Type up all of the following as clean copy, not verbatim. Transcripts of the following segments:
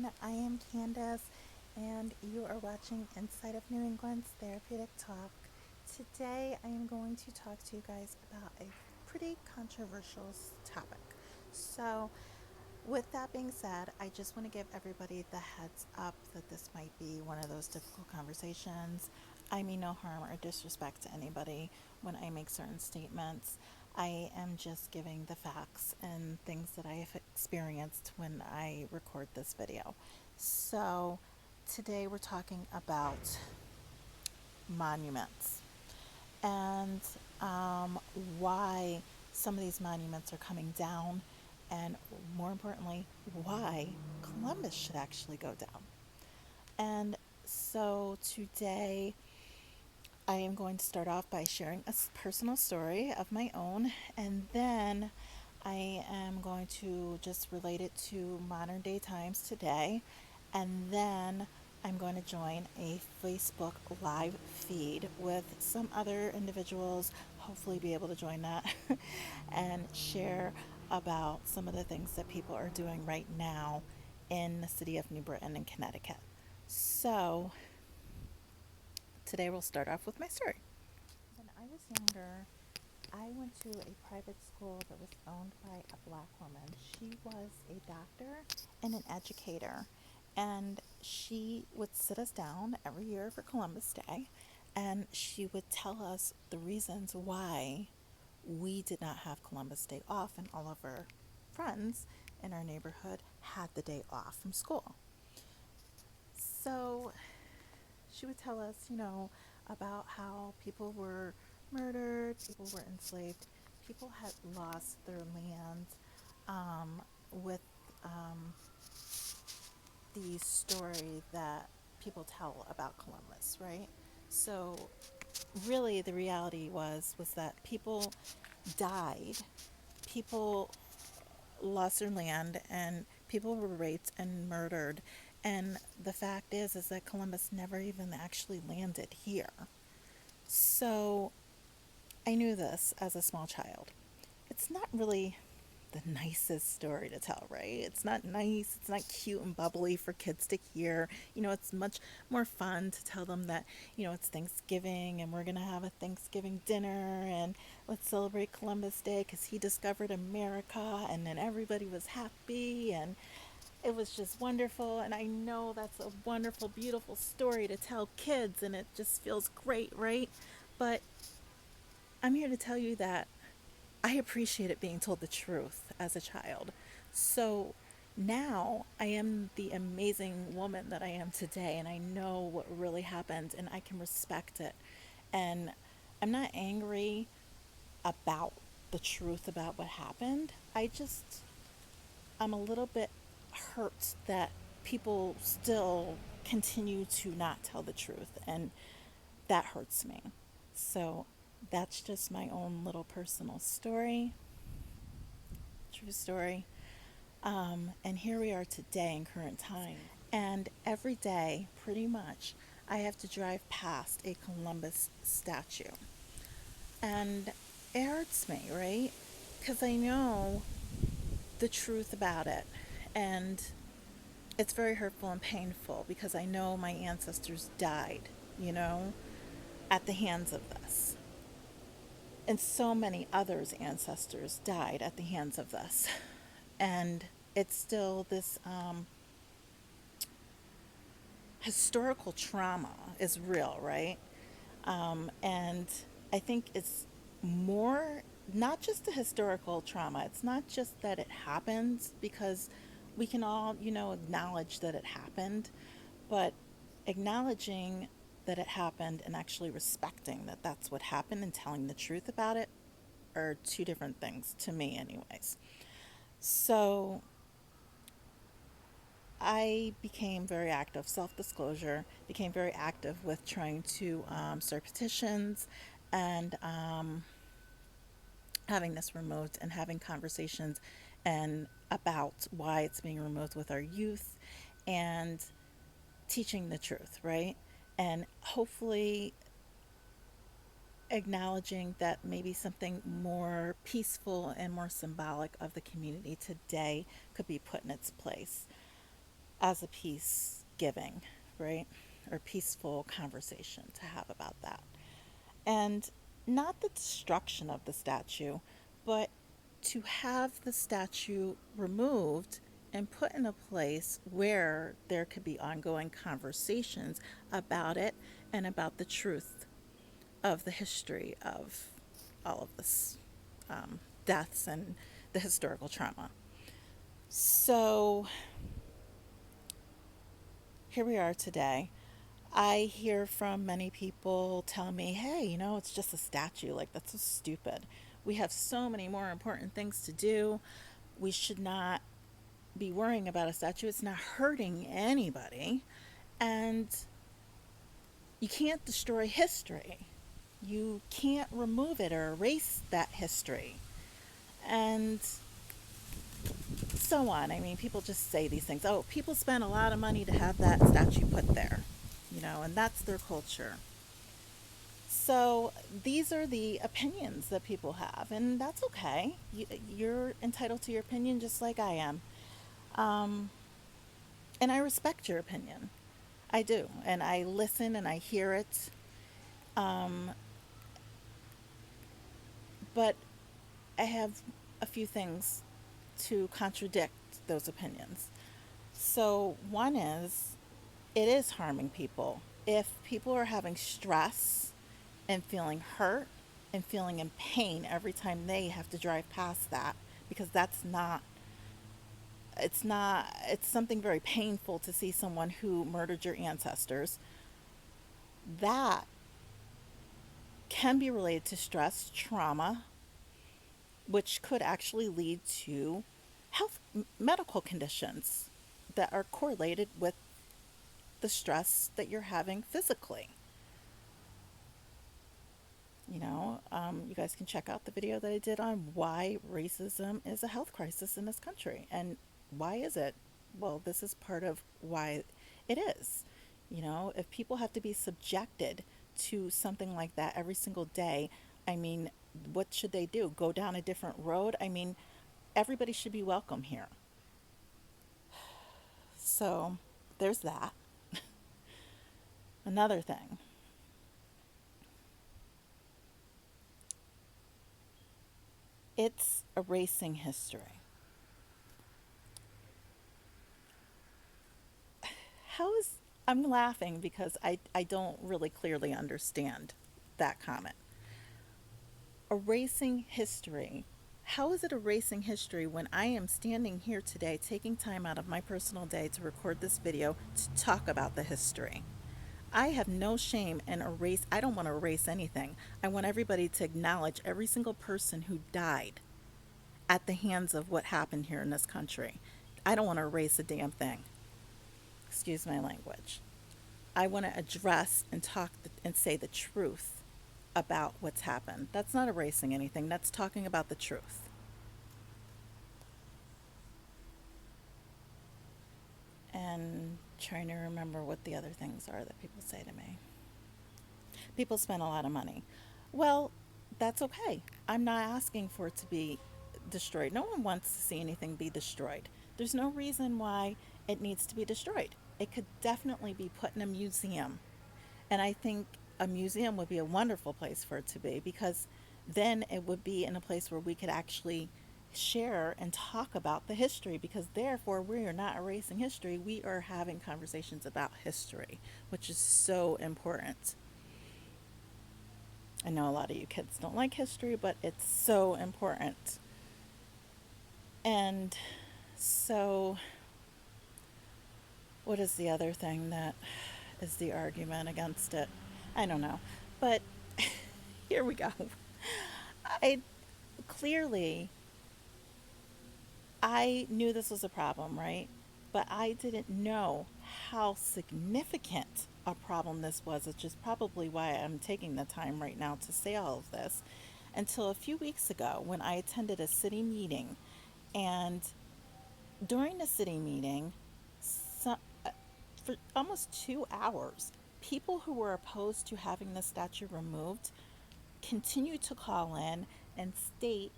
I am Candace, and you are watching Inside of New England's Therapeutic Talk. Today, I am going to talk to you guys about a pretty controversial topic. So, with that being said, I just want to give everybody the heads up that this might be one of those difficult conversations. I mean no harm or disrespect to anybody when I make certain statements. I am just giving the facts and things that I have experienced when I record this video. So, today we're talking about monuments and um, why some of these monuments are coming down, and more importantly, why Columbus should actually go down. And so today, I am going to start off by sharing a personal story of my own, and then I am going to just relate it to modern day times today, and then I'm going to join a Facebook live feed with some other individuals, hopefully be able to join that, and share about some of the things that people are doing right now in the city of New Britain in Connecticut. So, today we'll start off with my story. When I was younger, I went to a private school that was owned by a black woman. She was a doctor and an educator, and she would sit us down every year for Columbus Day, and she would tell us the reasons why we did not have Columbus Day off, and all of our friends in our neighborhood had the day off from school. So she would tell us, about how people were murdered, people were enslaved, people had lost their land with the story that people tell about Columbus, right? So really the reality was that people died, people lost their land, and people were raped and murdered. And the fact is that Columbus never even actually landed here. So I knew this as a small child. It's not really the nicest story to tell, right? It's not nice, it's not cute and bubbly for kids to hear. It's much more fun to tell them that, it's Thanksgiving and we're going to have a Thanksgiving dinner and let's celebrate Columbus Day because he discovered America, and then everybody was happy and it was just wonderful. And I know that's a wonderful, beautiful story to tell kids, and it just feels great, right? But I'm here to tell you that I appreciated being told the truth as a child. So now I am the amazing woman that I am today, and I know what really happened, and I can respect it. And I'm not angry about the truth about what happened. I'm a little bit hurt that people still continue to not tell the truth, and that hurts me. So that's just my own little personal story, true story. And here we are today in current time. And every day, pretty much, I have to drive past a Columbus statue. And it hurts me, right? Because I know the truth about it. And it's very hurtful and painful because I know my ancestors died, you know, at the hands of this. And so many others' ancestors died at the hands of this. And it's still this historical trauma is real, right? And I think it's more not just the historical trauma. It's not just that it happens, because we can all, acknowledge that it happened, but acknowledging that it happened and actually respecting that that's what happened and telling the truth about it are two different things to me, anyways. So I became very active, self disclosure, became very active with trying to start petitions and having this removed and having conversations and about why it's being removed with our youth, and teaching the truth, right? And hopefully acknowledging that maybe something more peaceful and more symbolic of the community today could be put in its place. as a peace giving, right? Or peaceful conversation to have about that. And not the destruction of the statue, but to have the statue removed and put in a place where there could be ongoing conversations about it and about the truth of the history of all of this deaths and the historical trauma. So here we are today. I hear from many people telling me, hey, it's just a statue. Like, that's so stupid. We have so many more important things to do. We should not be worrying about a statue. It's not hurting anybody. And you can't destroy history. You can't remove it or erase that history. And so on. I mean, people just say these things. Oh, people spend a lot of money to have that statue put there, and that's their culture. So these are the opinions that people have, and that's okay. You're entitled to your opinion just like I am. Um, and I respect your opinion. I do. And I listen and I hear it. Um, but I have a few things to contradict those opinions. So, one is it is harming people. If people are having stress and feeling hurt and feeling in pain every time they have to drive past that, because it's something very painful to see someone who murdered your ancestors, that can be related to stress, trauma, which could actually lead to medical conditions that are correlated with the stress that you're having physically. You guys can check out the video that I did on why racism is a health crisis in this country. And why is it? Well, this is part of why it is. If people have to be subjected to something like that every single day, I mean, what should they do? Go down a different road? I mean, everybody should be welcome here. So, there's that. Another thing, it's erasing history. How is I'm laughing because I don't really clearly understand that comment. Erasing history. How is it erasing history when I am standing here today taking time out of my personal day to record this video to talk about the history? I have no shame in I don't want to erase anything. I want everybody to acknowledge every single person who died at the hands of what happened here in this country. I don't want to erase a damn thing. Excuse my language. I want to address and and say the truth about what's happened. That's not erasing anything. That's talking about the truth. And trying to remember what the other things are that people say to me. People spend a lot of money. Well, that's okay. I'm not asking for it to be destroyed. No one wants to see anything be destroyed. There's no reason why it needs to be destroyed. It could definitely be put in a museum. And I think a museum would be a wonderful place for it to be, because then it would be in a place where we could actually share and talk about the history, because therefore we are not erasing history. We are having conversations about history, which is so important. I know a lot of you kids don't like history, but it's so important. And so, what is the other thing that is the argument against it? I don't know. But here we go. I clearly I knew this was a problem, right? But I didn't know how significant a problem this was, which is probably why I'm taking the time right now to say all of this, until a few weeks ago when I attended a city meeting. And during the city meeting, some, for almost 2 hours, people who were opposed to having the statue removed continued to call in and state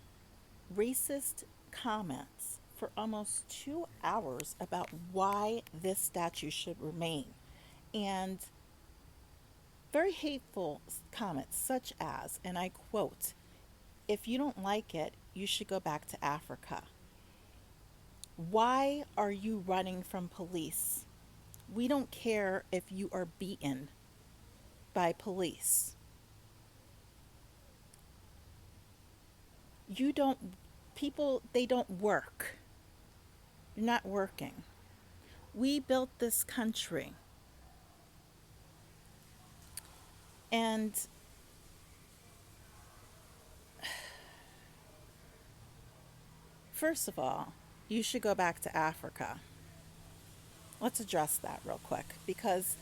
racist comments for almost 2 hours about why this statue should remain. And very hateful comments, such as, and I quote, "If you don't like it, you should go back to Africa. Why are you running from police? We don't care if you are beaten by police. You don't, people, they don't work. You're not working. We built this country." And first of all, you should go back to Africa. Let's address that real quick because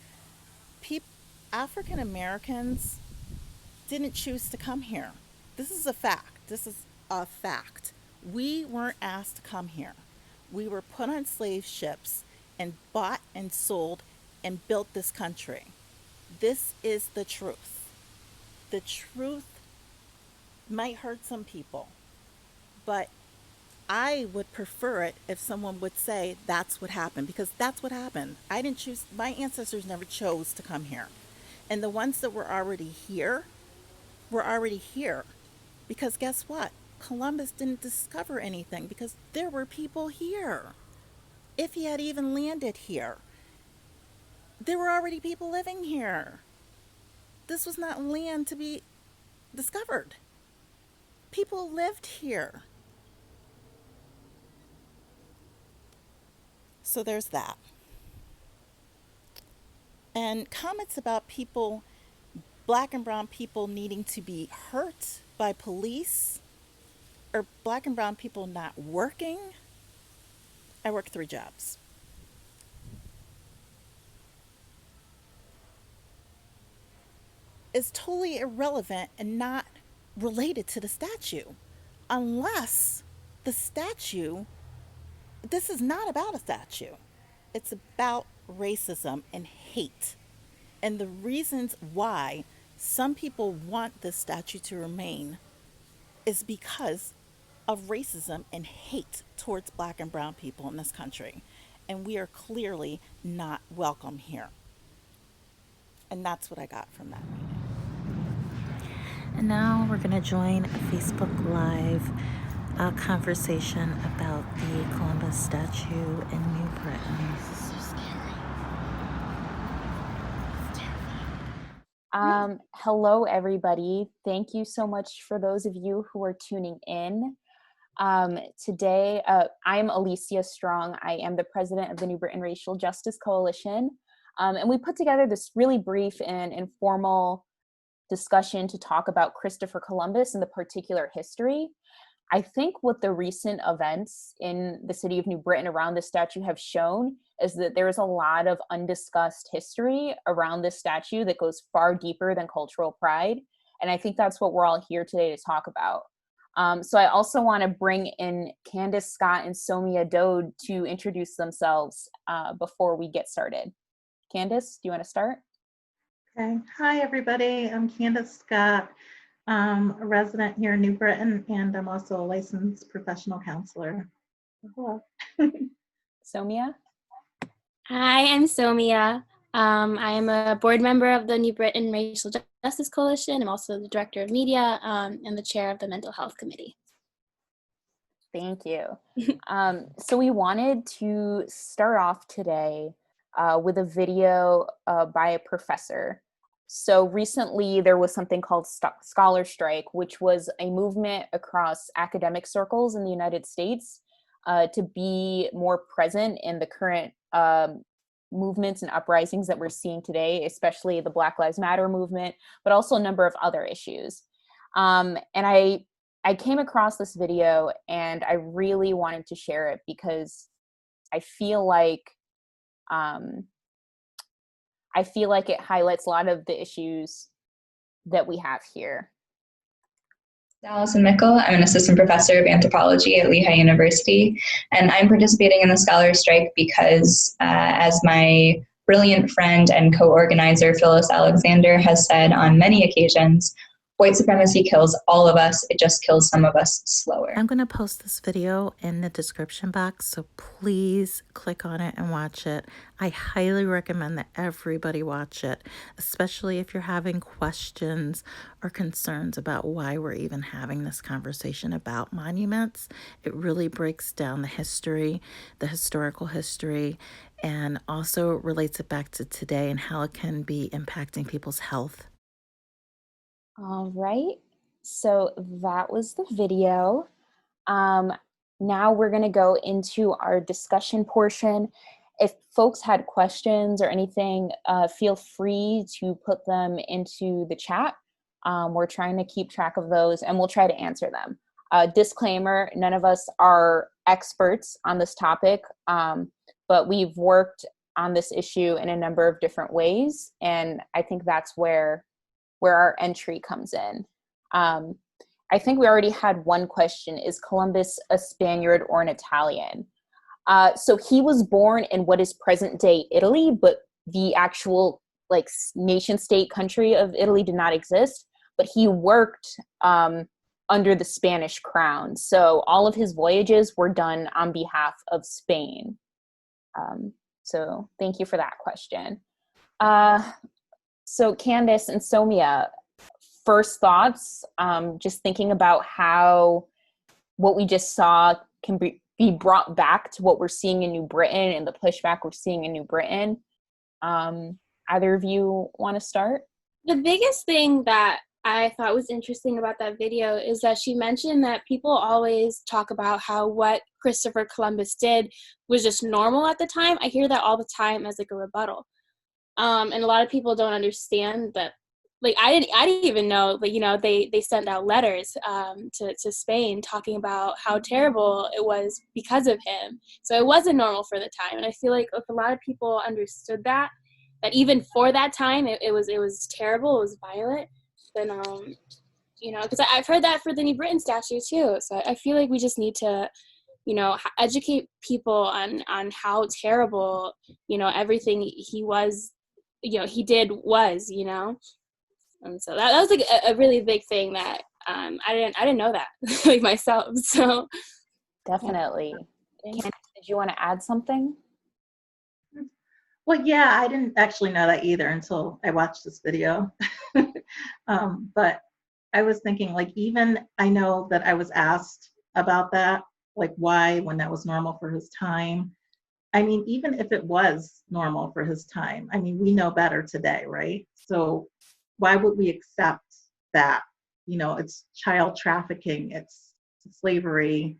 peop- African Americans didn't choose to come here. This is a fact. This is a fact. We weren't asked to come here. We were put on slave ships and bought and sold and built this country. This is the truth. The truth might hurt some people, but I would prefer it if someone would say that's what happened, because that's what happened. I didn't choose, my ancestors never chose to come here. And the ones that were already here. Because guess what? Columbus didn't discover anything because there were people here. If he had even landed here, there were already people living here. This was not land to be discovered. People lived here. So there's that. And comments about people, black and brown people, needing to be hurt by police, or black and brown people not working. I work 3 jobs. Is totally irrelevant and not related to the statue. Unless the statue, this is not about a statue. It's about racism and hate. And the reasons why some people want this statue to remain is because of racism and hate towards black and brown people in this country. And we are clearly not welcome here. And that's what I got from that meeting. And now we're going to join a Facebook Live conversation about the Columbus statue in New Britain. This is so scary. It's terrifying. Hello, everybody. Thank you so much for those of you who are tuning in. Today, I'm Alicia Strong. I am the president of the New Britain Racial Justice Coalition. And we put together this really brief and informal discussion to talk about Christopher Columbus and the particular history. I think what the recent events in the city of New Britain around this statue have shown is that there is a lot of undiscussed history around this statue that goes far deeper than cultural pride. And I think that's what we're all here today to talk about. So I also want to bring in Candace Scott and Somia Dode to introduce themselves before we get started. Candace, do you want to start? Okay. Hi, everybody. I'm Candace Scott. I'm a resident here in New Britain, and I'm also a licensed professional counselor. Hello. Somia? Hi, I'm Somia. I am a board member of the New Britain Racial Justice Coalition. I'm also the director of media and the chair of the mental health committee. Thank you. So we wanted to start off today with a video by a professor. So recently there was something called Scholar Strike, which was a movement across academic circles in the United States to be more present in the current movements and uprisings that we're seeing today, especially the Black Lives Matter movement, but also a number of other issues. And I came across this video and I really wanted to share it because I feel like it highlights a lot of the issues that we have here. Allison Mickle. I'm an assistant professor of anthropology at Lehigh University, and I'm participating in the Scholar Strike because, as my brilliant friend and co-organizer Phyllis Alexander has said on many occasions, white supremacy kills all of us. It just kills some of us slower. I'm going to post this video in the description box, so please click on it and watch it. I highly recommend that everybody watch it, especially if you're having questions or concerns about why we're even having this conversation about monuments. It really breaks down the history, the historical history, and also relates it back to today and how it can be impacting people's health. All right, so that was the video. Now we're going to go into our discussion portion. If folks had questions or anything, feel free to put them into the chat. We're trying to keep track of those and we'll try to answer them. Disclaimer, none of us are experts on this topic, but we've worked on this issue in a number of different ways, and I think that's where our entry comes in. I think we already had one question. Is Columbus a Spaniard or an Italian? So he was born in what is present day Italy, but the actual like nation state country of Italy did not exist, but he worked under the Spanish crown. So all of his voyages were done on behalf of Spain. So thank you for that question. So Candace and Somia, first thoughts, just thinking about how what we just saw can be brought back to what we're seeing in New Britain and the pushback we're seeing in New Britain. Either of you want to start? The biggest thing that I thought was interesting about that video is that she mentioned that people always talk about how what Christopher Columbus did was just normal at the time. I hear that all the time as like a rebuttal. And a lot of people don't understand that. Like I didn't even know, but you know, they sent out letters to Spain talking about how terrible it was because of him. So it wasn't normal for the time, and I feel like if a lot of people understood that even for that time it was terrible, it was violent, then you know, because I've heard that for the New Britain statue too. So I feel like we just need to, you know, educate people on how terrible, you know, everything he was, you know, he did was, you know. And so that was like a really big thing that I didn't know that like myself. So Definitely. yeah. Candace, did you want to add something? Well, yeah, I didn't actually know that either until I watched this video. But I was thinking, like, even I know that I was asked about that, like why, when that was normal for his time. I mean, even if it was normal for his time, I mean, we know better today, right? So why would we accept that? You know, it's child trafficking, it's slavery,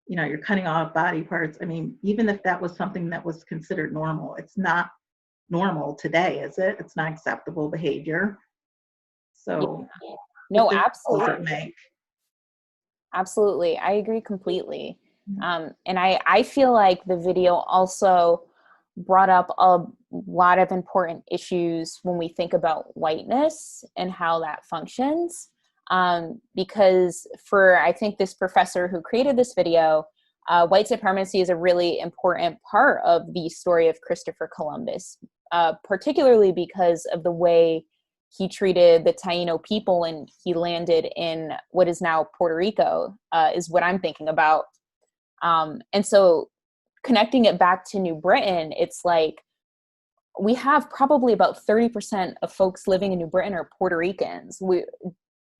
you know, you're cutting off body parts. I mean, even if that was something that was considered normal, it's not normal today, is it? It's not acceptable behavior. So No, what difference does it absolutely. make? Absolutely. I agree completely. And I feel like the video also brought up a lot of important issues when we think about whiteness and how that functions. Because for, I think, this professor who created this video, white supremacy is a really important part of the story of Christopher Columbus, particularly because of the way he treated the Taino people, and he landed in what is now Puerto Rico, is what I'm thinking about. And so connecting it back to New Britain, it's like we have probably about 30% of folks living in New Britain are Puerto Ricans. We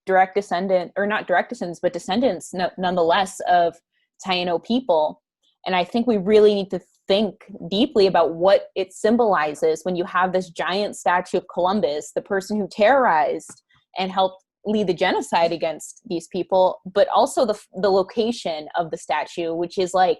direct descendant, or not direct descendants, but descendants nonetheless of Taino people. And I think we really need to think deeply about what it symbolizes when you have this giant statue of Columbus, the person who terrorized and helped lead the genocide against these people, but also the location of the statue, which is like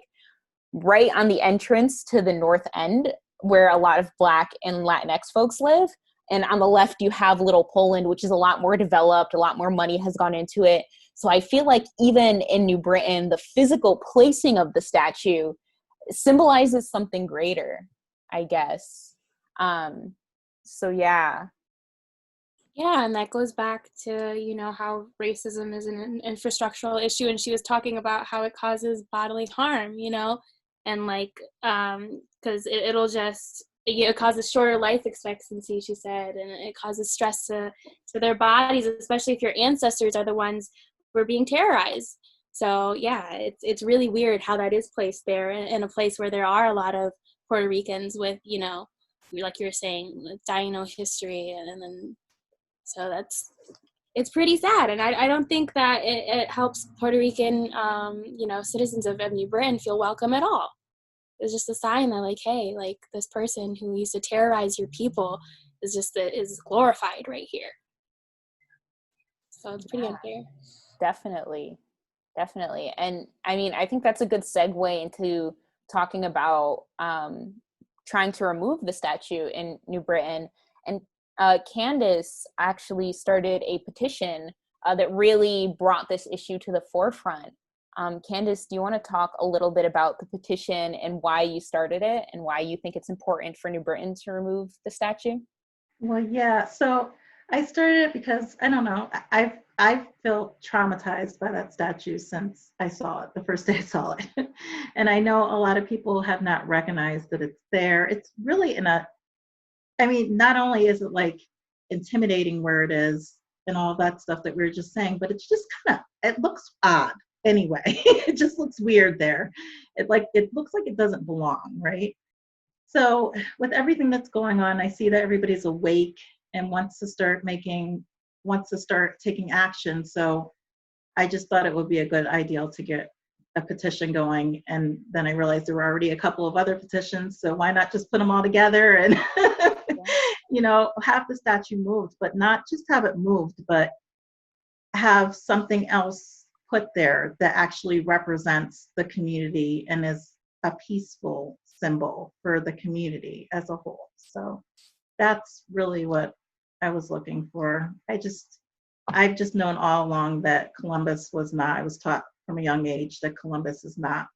right on the entrance to the north end where a lot of Black and Latinx folks live. And on the left, you have Little Poland, which is a lot more developed, a lot more money has gone into it. So I feel like even in New Britain, the physical placing of the statue symbolizes something greater, I guess. So yeah. Yeah, and that goes back to, you know, how racism is an infrastructural issue, and she was talking about how it causes bodily harm, you know, and like, because it'll just, it causes shorter life expectancy, she said, and it causes stress to their bodies, especially if your ancestors are the ones who are being terrorized. So yeah, it's really weird how that is placed there in a place where there are a lot of Puerto Ricans with, you know, like you were saying, with Taino history, and then so it's pretty sad, and I don't think that it helps Puerto Rican, you know, citizens of New Britain feel welcome at all. It's just a sign that, like, hey, like, this person who used to terrorize your people is glorified right here. So it's pretty unfair. Definitely. Definitely. And I mean, I think that's a good segue into talking about trying to remove the statue in New Britain. And Candace actually started a petition that really brought this issue to the forefront. Candace, do you want to talk a little bit about the petition and why you started it and why you think it's important for New Britain to remove the statue? Well, yeah. So I started it because I don't know. I felt traumatized by that statue since I saw it the first day I saw it, and I know a lot of people have not recognized that it's there. It's really I mean, not only is it like intimidating where it is and all that stuff that we were just saying, but it's just kind of, it looks odd anyway. It just looks weird there. It looks like it doesn't belong, right? So with everything that's going on, I see that everybody's awake and wants to start taking action. So I just thought it would be a good idea to get a petition going. And then I realized there were already a couple of other petitions. So why not just put them all together and, you know, have the statue moved, but not just have it moved, but have something else put there that actually represents the community and is a peaceful symbol for the community as a whole. So that's really what I was looking for. I've just known all along that Columbus was not, I was taught from a young age that Columbus is not,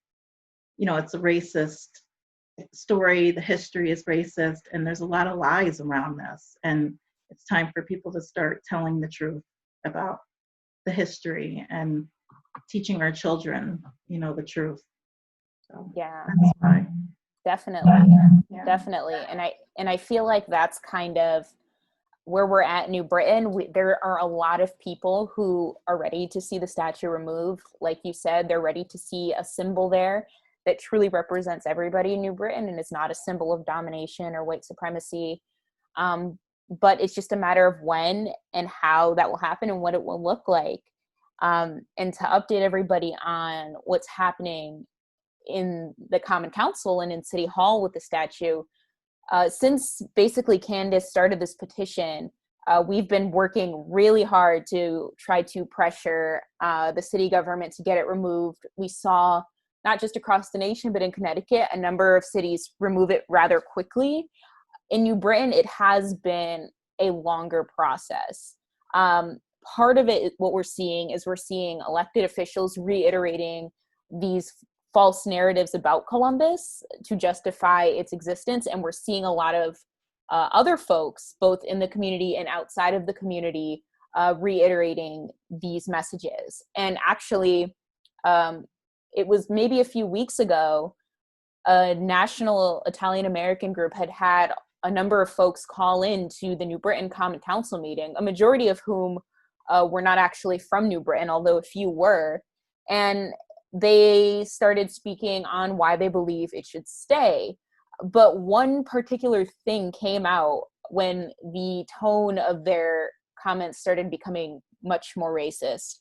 you know, it's a racist story. The history is racist, and there's a lot of lies around this. And it's time for people to start telling the truth about the history and teaching our children, you know, the truth. So Yeah, that's why. definitely. Yeah. Definitely. And I feel like that's kind of where we're at in New Britain. There are a lot of people who are ready to see the statue removed. Like you said, they're ready to see a symbol there that truly represents everybody in New Britain and is not a symbol of domination or white supremacy. But it's just a matter of when and how that will happen and what it will look like. And to update everybody on what's happening in the Common Council and in City Hall with the statue, since basically Candace started this petition, we've been working really hard to try to pressure the city government to get it removed. We saw, not just across the nation, but in Connecticut, a number of cities remove it rather quickly. In New Britain, it has been a longer process. Part of it, what we're seeing elected officials reiterating these false narratives about Columbus to justify its existence. And we're seeing a lot of other folks, both in the community and outside of the community, reiterating these messages. And actually, it was maybe a few weeks ago, a national Italian-American group had a number of folks call in to the New Britain Common Council meeting, a majority of whom were not actually from New Britain, although a few were. And they started speaking on why they believe it should stay. But one particular thing came out when the tone of their comments started becoming much more racist.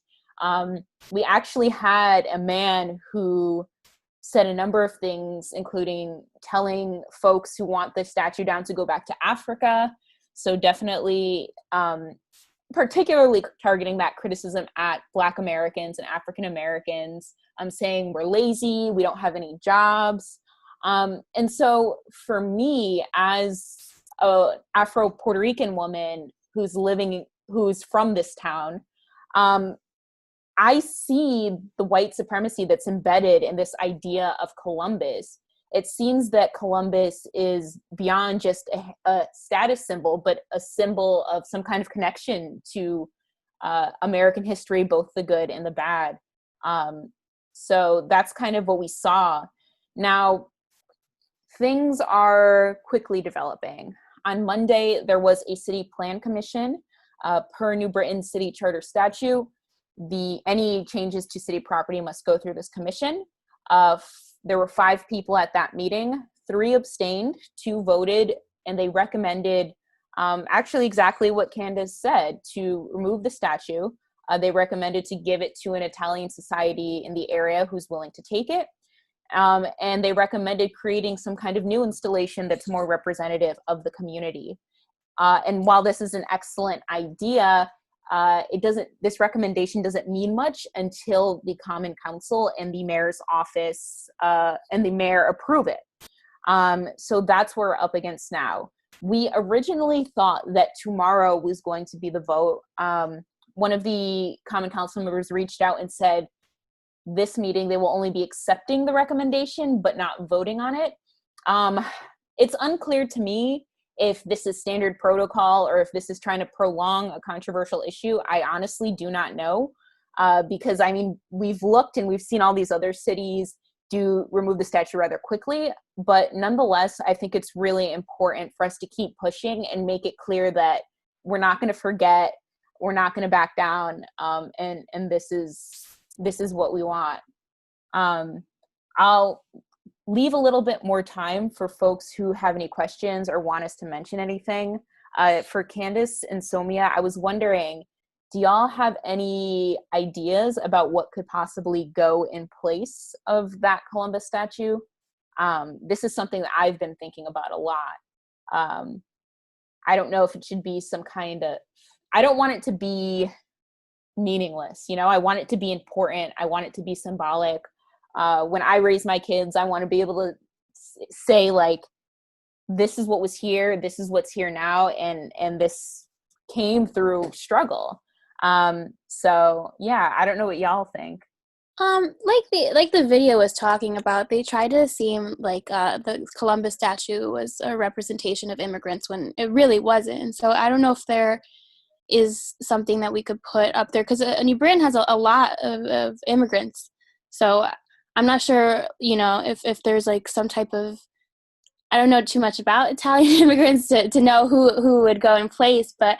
We actually had a man who said a number of things, including telling folks who want the statue down to go back to Africa. So definitely, particularly targeting that criticism at Black Americans and African Americans, saying we're lazy, we don't have any jobs. And so for me, as a Afro-Puerto Rican woman who's from this town, I see the white supremacy that's embedded in this idea of Columbus. It seems that Columbus is beyond just a status symbol, but a symbol of some kind of connection to American history, both the good and the bad. So that's kind of what we saw. Now, things are quickly developing. On Monday, there was a city plan commission. Per New Britain City Charter statute, any changes to city property must go through this commission. There were 5 people at that meeting. 3 abstained, 2 voted, and they recommended actually exactly what Candace said, to remove the statue. They recommended to give it to an Italian society in the area who's willing to take it. And they recommended creating some kind of new installation that's more representative of the community. And while this is an excellent idea, this recommendation doesn't mean much until the Common Council and the mayor's office and the mayor approve it. So that's what we're up against now. We originally thought that tomorrow was going to be the vote. One of the Common Council members reached out and said, this meeting, they will only be accepting the recommendation, but not voting on it. It's unclear to me if this is standard protocol or if this is trying to prolong a controversial issue. I honestly do not know, because I mean, we've looked and we've seen all these other cities do remove the statue rather quickly, but nonetheless, I think it's really important for us to keep pushing and make it clear that we're not going to forget, we're not going to back down, and this is what we want. I'll leave a little bit more time for folks who have any questions or want us to mention anything. For Candace and Somia, I was wondering, do y'all have any ideas about what could possibly go in place of that Columbus statue? This is something that I've been thinking about a lot. I don't know if it should be some kind of, I don't want it to be meaningless, you know, I want it to be important. I want it to be symbolic. When I raise my kids, I want to be able to say, like, this is what was here, this is what's here now, and this came through struggle. So yeah, I don't know what y'all think. Like the video was talking about, they tried to seem like the Columbus statue was a representation of immigrants when it really wasn't. And so I don't know if there is something that we could put up there, because New Britain has a lot of immigrants. So I'm not sure, you know, if there's like some type of, I don't know too much about Italian immigrants to know who would go in place, but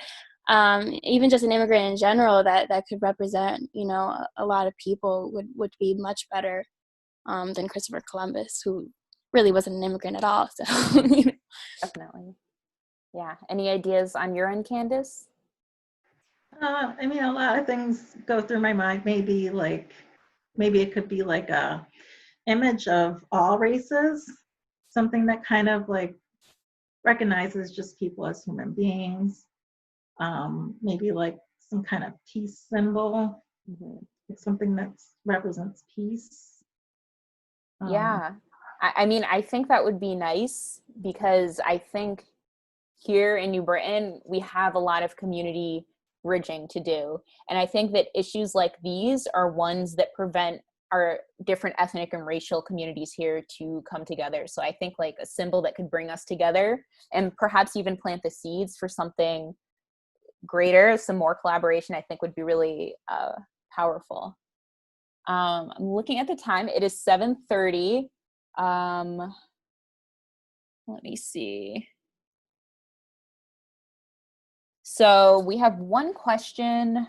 even just an immigrant in general that could represent, you know, a lot of people would be much better than Christopher Columbus, who really wasn't an immigrant at all. So Definitely. Yeah. Any ideas on your end, Candace? I mean, a lot of things go through my mind. Maybe it could be like a image of all races, something that kind of like recognizes just people as human beings. Maybe like some kind of peace symbol, like something that represents peace. Yeah. I mean, I think that would be nice, because I think here in New Britain, we have a lot of community bridging to do. And I think that issues like these are ones that prevent our different ethnic and racial communities here to come together. So I think like a symbol that could bring us together and perhaps even plant the seeds for something greater, some more collaboration, I think would be really powerful. I'm looking at the time. It is 7:30. Let me see. So we have one question,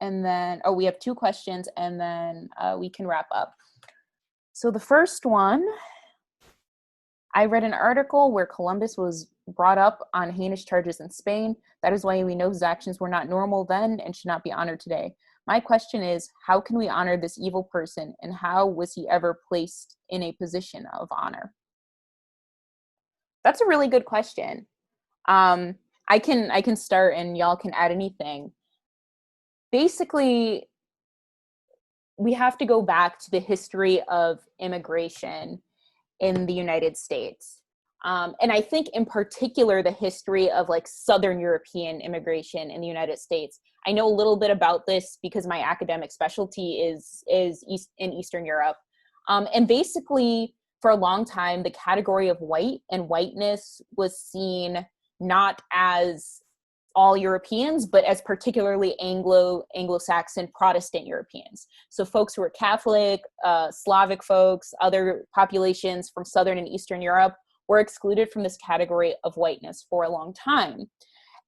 and then, we have 2 questions, and then we can wrap up. So the first one, I read an article where Columbus was brought up on heinous charges in Spain. That is why we know his actions were not normal then and should not be honored today. My question is, how can we honor this evil person, and how was he ever placed in a position of honor? That's a really good question. I can start and y'all can add anything. Basically, we have to go back to the history of immigration in the United States. And I think in particular, the history of like Southern European immigration in the United States. I know a little bit about this because my academic specialty is in Eastern Europe. And basically, for a long time, the category of white and whiteness was seen not as all Europeans, but as particularly Anglo-Saxon Protestant Europeans. So folks who are Catholic, Slavic folks, other populations from Southern and Eastern Europe were excluded from this category of whiteness for a long time.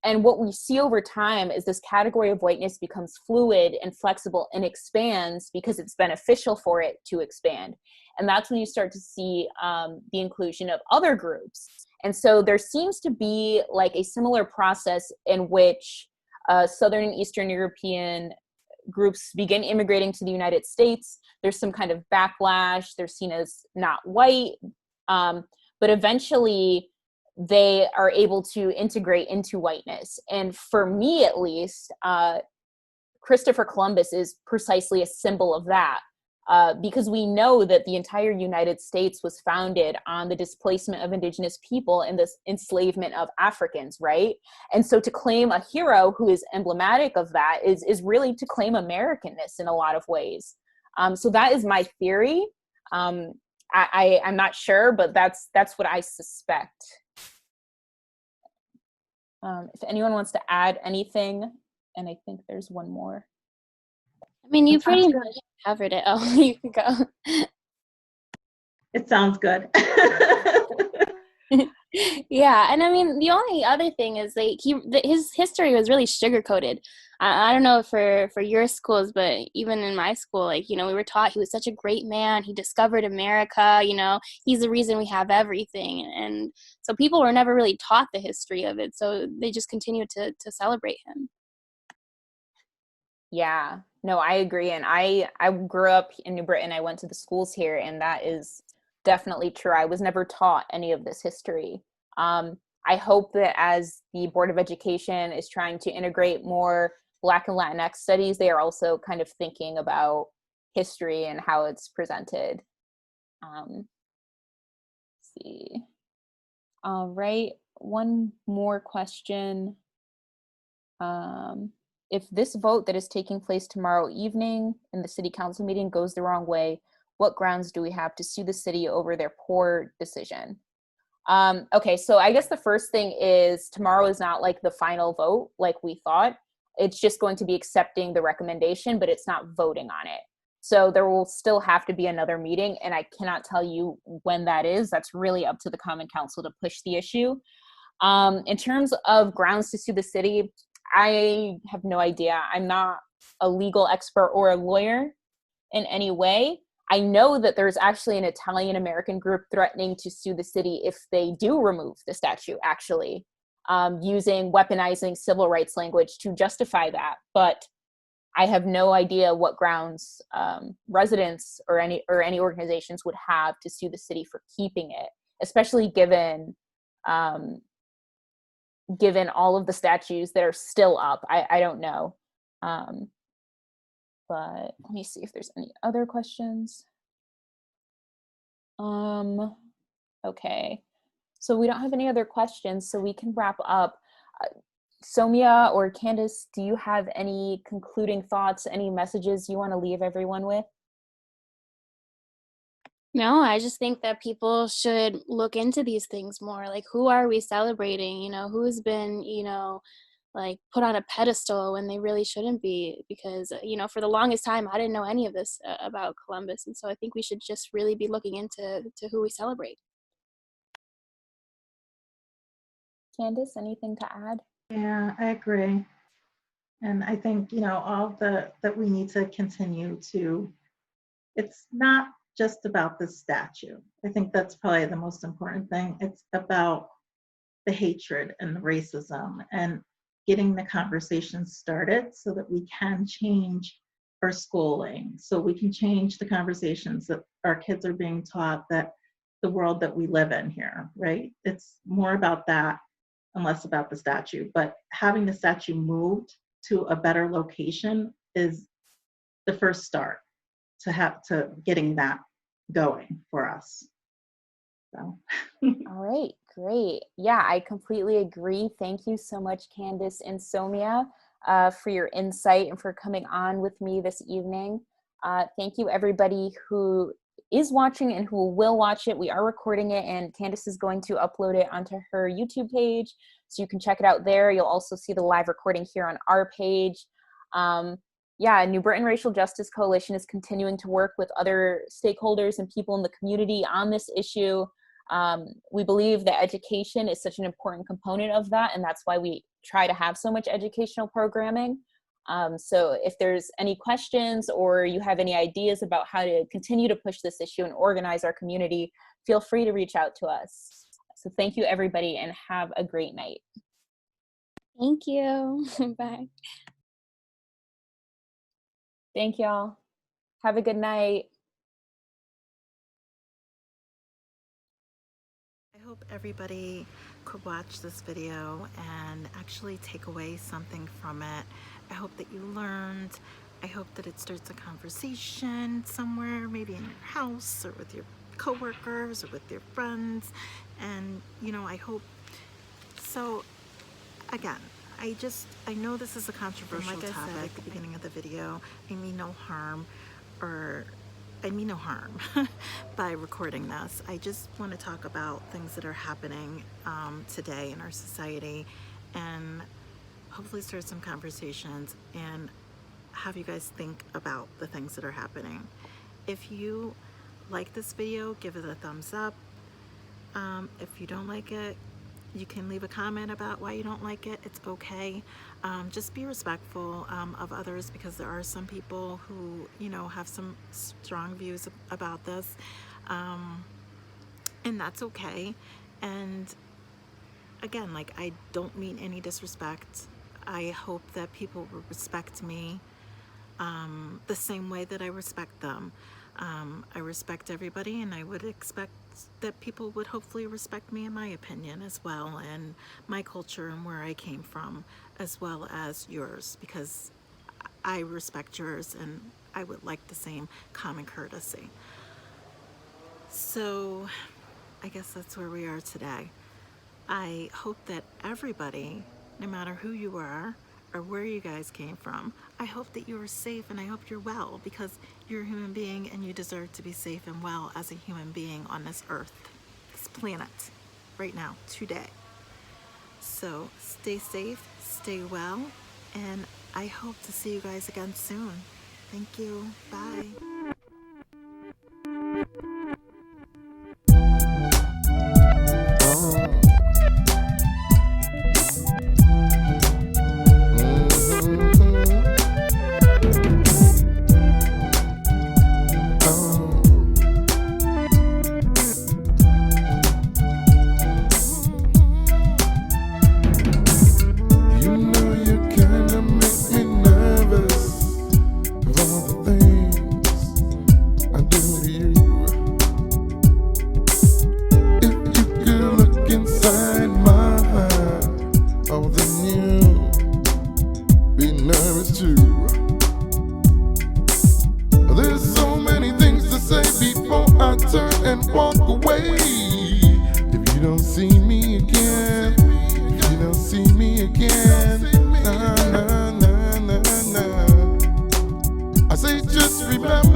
And what we see over time is this category of whiteness becomes fluid and flexible and expands because it's beneficial for it to expand. And that's when you start to see the inclusion of other groups. And so there seems to be like a similar process in which Southern and Eastern European groups begin immigrating to the United States. There's some kind of backlash. They're seen as not white, but eventually they are able to integrate into whiteness. And for me, at least, Christopher Columbus is precisely a symbol of that, because we know that the entire United States was founded on the displacement of indigenous people and this enslavement of Africans, right? And so to claim a hero who is emblematic of that is really to claim Americanness in a lot of ways. So that is my theory. I'm not sure, but that's what I suspect. If anyone wants to add anything, and I think there's one more. I mean, you pretty much covered it. Oh, you can go. It sounds good. Yeah, and I mean, the only other thing is like his history was really sugar coated. I don't know for your schools, but even in my school, like, you know, we were taught he was such a great man. He discovered America. You know, he's the reason we have everything, and so people were never really taught the history of it. So they just continue to celebrate him. Yeah, no, I agree. And I grew up in New Britain. I went to the schools here, and that is definitely true. I was never taught any of this history. I hope that as the Board of Education is trying to integrate more Black and Latinx studies, they are also kind of thinking about history and how it's presented. Let's see. All right, one more question. If this vote that is taking place tomorrow evening in the city council meeting goes the wrong way, what grounds do we have to sue the city over their poor decision? Okay, so I guess the first thing is tomorrow is not like the final vote like we thought. It's just going to be accepting the recommendation, but it's not voting on it. So there will still have to be another meeting, and I cannot tell you when that is. That's really up to the Common Council to push the issue. In terms of grounds to sue the city, I have no idea. I'm not a legal expert or a lawyer in any way. I know that there's actually an Italian-American group threatening to sue the city if they do remove the statue, actually, using weaponizing civil rights language to justify that. But I have no idea what grounds residents or any organizations would have to sue the city for keeping it, especially given all of the statues that are still up. I don't know. But let me see if there's any other questions. Okay, so we don't have any other questions, so we can wrap up. Somia or Candace, do you have any concluding thoughts, any messages you want to leave everyone with? No, I just think that people should look into these things more. Like, who are we celebrating? You know, who's been, you know, like put on a pedestal when they really shouldn't be, because, you know, for the longest time, I didn't know any of this about Columbus. And so I think we should just really be looking into who we celebrate. Candace, anything to add? Yeah, I agree. And I think, you know, that we need to continue to, it's not just about the statue. I think that's probably the most important thing. It's about the hatred and the racism and getting the conversation started so that we can change our schooling, so we can change the conversations that our kids are being taught, that the world that we live in here, right? It's more about that and less about the statue. But having the statue moved to a better location is the first start to getting that going for us. So. All right, great. Yeah, I completely agree. Thank you so much, Candace and Somia, for your insight and for coming on with me this evening. Thank you, everybody who is watching and who will watch it. We are recording it, and Candace is going to upload it onto her YouTube page, so you can check it out there. You'll also see the live recording here on our page. New Britain Racial Justice Coalition is continuing to work with other stakeholders and people in the community on this issue. We believe that education is such an important component of that, and that's why we try to have so much educational programming. So if there's any questions or you have any ideas about how to continue to push this issue and organize our community, feel free to reach out to us. So thank you, everybody, and have a great night. Thank you. Bye. Thank y'all. Have a good night. I hope everybody could watch this video and actually take away something from it. I hope that you learned. I hope that it starts a conversation somewhere, maybe in your house or with your coworkers or with your friends. And, I hope so. Again, I know this is a controversial topic. Like I said at the beginning of the video, I mean no harm by recording this. I just want to talk about things that are happening today in our society, and hopefully start some conversations and have you guys think about the things that are happening. If you like this video, give it a thumbs up. If you don't like it, you can leave a comment about why you don't like it. It's okay. Just be respectful of others, because there are some people who, have some strong views about this. And that's okay. And again, I don't mean any disrespect. I hope that people will respect me the same way that I respect them. I respect everybody, and I would expect that people would hopefully respect me in my opinion as well, and my culture and where I came from, as well as yours, because I respect yours and I would like the same common courtesy. So I guess that's where we are today. I hope that everybody, no matter who you are or where you guys came from, I hope that you are safe, and I hope you're well, because you're a human being and you deserve to be safe and well as a human being on this earth, this planet, right now, today. So stay safe, stay well, and I hope to see you guys again soon. Thank you. Bye. And walk away. If you don't see me again, if you don't see me again, nah, nah, nah, nah, nah. I say just remember